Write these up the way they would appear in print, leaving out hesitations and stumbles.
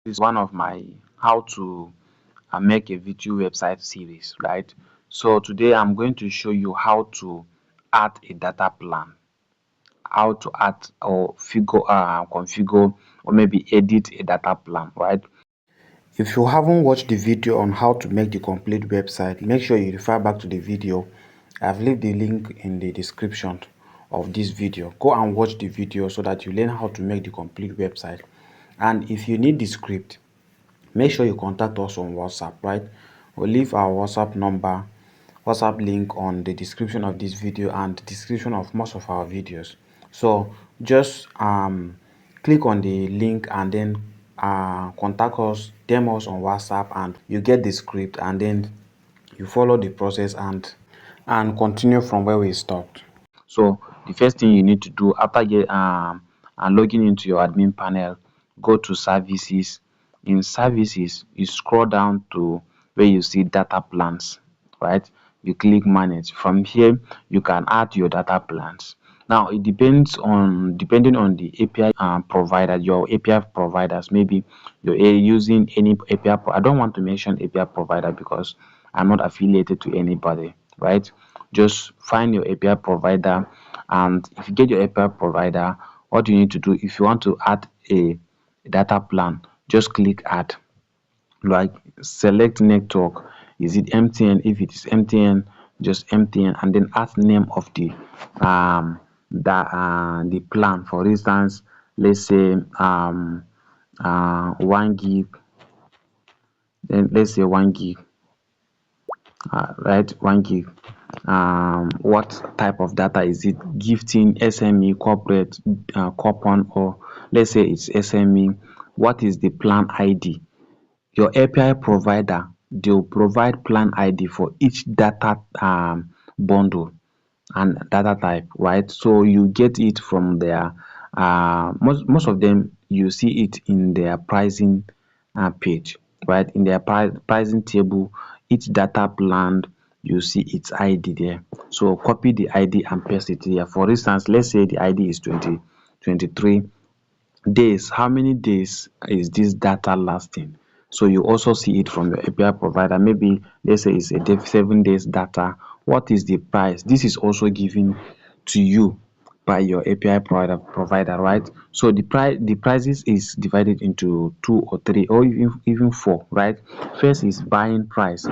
This is one of my how to make a VTU website series, right? So today I'm going to show you how to add a data plan, how to add or configure or maybe edit a data plan, right? If you haven't watched the video on how to make the complete website, make sure you refer back to the video. I've left the link in the description of this video. Go and watch the video so that you learn how to make the complete website. And if you need the script, make sure you contact us on WhatsApp, right? We'll leave our WhatsApp link on the description of this video and the description of most of our videos. So just click on the link and then contact us, DM us on WhatsApp, and you get the script, and then you follow the process and continue from where we stopped. So the first thing you need to do after logging into your admin panel, go to services. In services, you scroll down to where you see data plans, right? You click manage. From here, you can add your data plans. Now it depending on the API provider, your API providers. Maybe you're using any API. I don't want to mention API provider because I'm not affiliated to anybody, right? Just find your API provider, and if you get your API provider, what you need to do if you want to add a data plan, just click add. Like select network. Is it MTN? If it is MTN, just MTN, and then add name of the plan. For instance, let's say 1 gig, then let's say 1 gig, right? 1 gig. What type of data is it? Gifting, SME, corporate, coupon, or let's say it's SME. What is the plan ID? Your API provider, they'll provide plan ID for each data bundle and data type, right? So you get it from their most of them, you see it in their pricing page, right? In their pricing table, each data plan, you see its ID there. So copy the ID and paste it here. For instance, let's say the ID is 23 days. How many days is this data lasting? So you also see it from your API provider. Maybe let's say it's a 7 days data. What is the price? This is also given to you by your API provider, right? So the prices is divided into two or three or even four, right? First is buying price.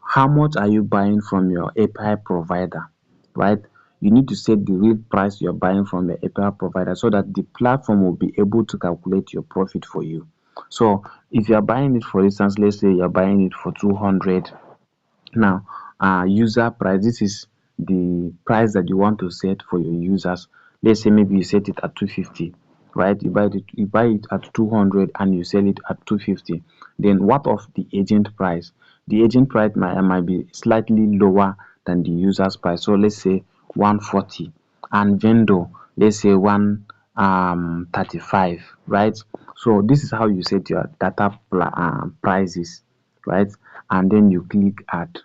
How much are you buying from your API provider, right? You need to set the real price you're buying from your API provider so that the platform will be able to calculate your profit for you. So if you're buying it, for instance, let's say you're buying it for 200. Now, user price, this is the price that you want to set for your users. Let's say maybe you set it at 250, right? You buy it at 200 and you sell it at 250. Then what of the agent price? The agent price might be slightly lower than the user's price. So let's say 140, and vendor, let's say 135, right? So this is how you set your data prices, right? And then you click add.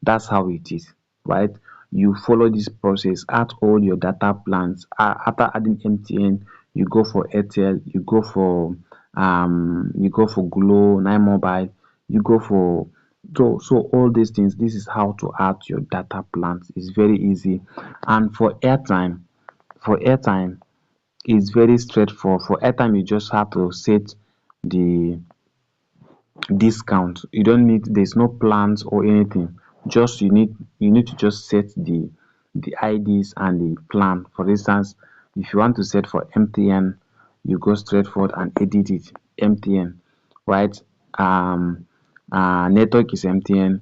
That's how it is, right? You follow this process, add all your data plans. After adding MTN, you go for Airtel, you go for Glo, Nine Mobile, you go for so all these things. This is how to add your data plans. It's very easy. And for airtime, it's very straightforward. For airtime, you just have to set the discount. You don't need, there's no plans or anything. Just you need to just set the IDs and the plan. For instance, if you want to set for MTN, you go straight forward and edit it MTN, right? Network is MTN,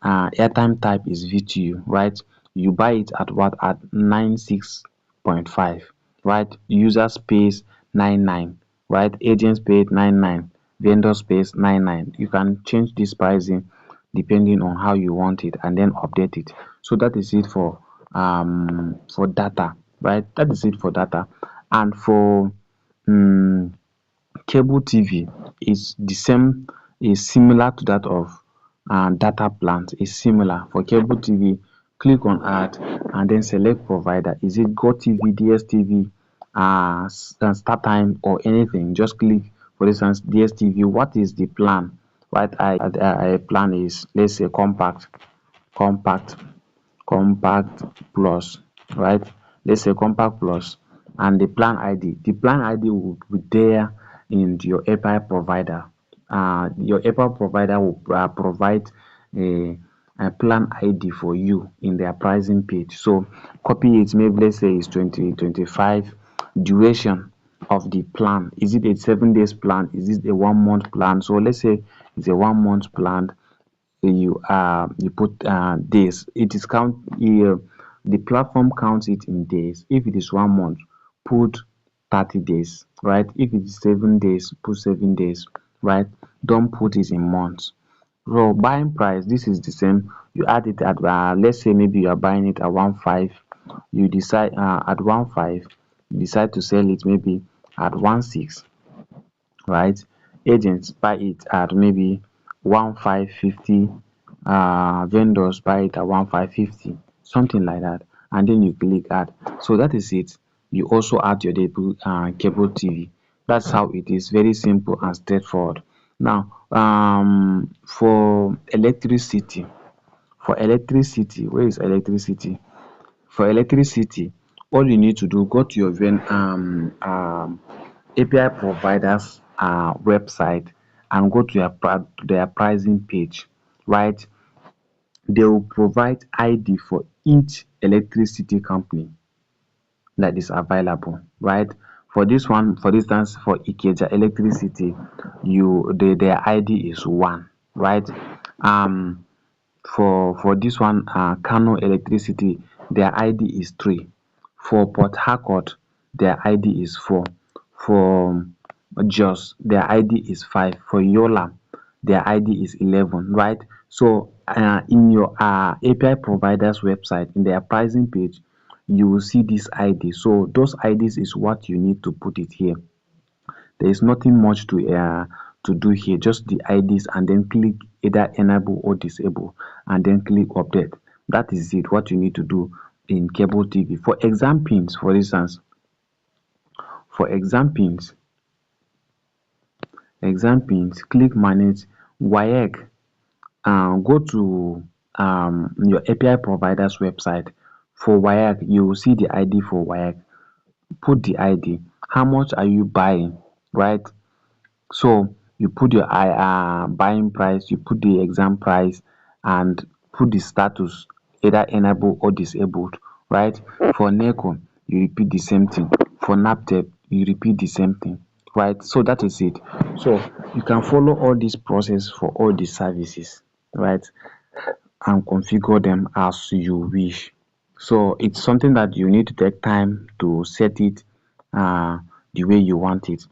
airtime type is VTU, right? You buy it at what? At 96.5, right? User space 99, right? Agent space 99, vendor space 99. You can change this pricing depending on how you want it and then update it. So that is it for data, right? That is it for data. And for um cable TV is the same, is similar to that of data plans. Is similar. For cable TV, click on add and then select provider. Is it GoTV, DSTV, StarTime, or anything? Just click For instance, DSTV, what is the plan? Right, I plan is, let's say, compact compact plus, right? Let's say compact plus, and the plan ID. The plan ID will be there in your API provider. Your API provider will provide a plan ID for you in their pricing page. So copy it. Maybe let's say it's 2025. Duration of the plan. Is it a 7 days plan? Is it a 1 month plan? So let's say it's a 1 month plan. You put days. It is the platform counts it in days. If it is 1 month, put 30 days, right? If it is 7 days, put 7 days, right? Don't put it in months. So buying price, this is the same. You add it at let's say maybe you are buying it at 1.5. You decide at 1.5, you decide to sell it maybe at 1.6, right? Agents buy it at maybe 1.550. Vendors buy it at 1.550, something like that, and then you click add. So that is it. You also add your cable TV. That's how it is. Very simple and straightforward. Now, for electricity, where is electricity? For electricity, all you need to do, go to your API providers website and go to their pricing page, right? They will provide ID for each electricity company that is available, right? For this one, for instance, for Ikeja electricity, their ID is 1, right? um for this one, Kano electricity, their ID is 3. For Port Harcourt, their ID is 4. For Jos, their ID is 5. For Yola, their ID is 11, right? So in your API providers website, in their pricing page, you will see this ID. So those IDs is what you need to put it here. There is nothing much to do here, just the IDs, and then click either enable or disable, and then click update. That is it, what you need to do in cable TV. For exam pins, for instance, for exam pins, click manage WAEC. Go to your API providers website. For WAEC, you will see the ID for WAEC. Put the ID. How much are you buying, right? So you put your buying price, you put the exam price, and put the status, either enable or disabled, right? For NECO, you repeat the same thing. For NAPTEP, you repeat the same thing, right? So that is it. So you can follow all this process for all the services, right? And configure them as you wish. So it's something that you need to take time to set it the way you want it.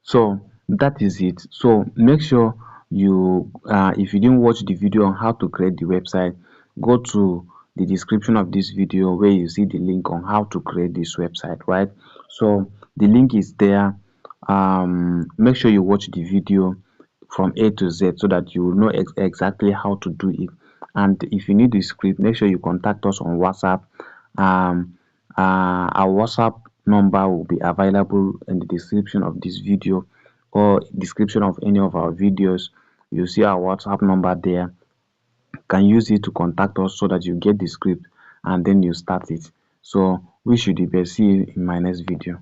So that is it. So make sure you if you didn't watch the video on how to create the website, go to the description of this video where you see the link on how to create this website, right? So the link is there. Make sure you watch the video from A to Z so that you will know exactly how to do it. And if you need the script, make sure you contact us on WhatsApp. Our WhatsApp number will be available in the description of this video or description of any of our videos. You see our WhatsApp number there. You can use it to contact us so that you get the script and then you start it. So wish you the best. See you in my next video.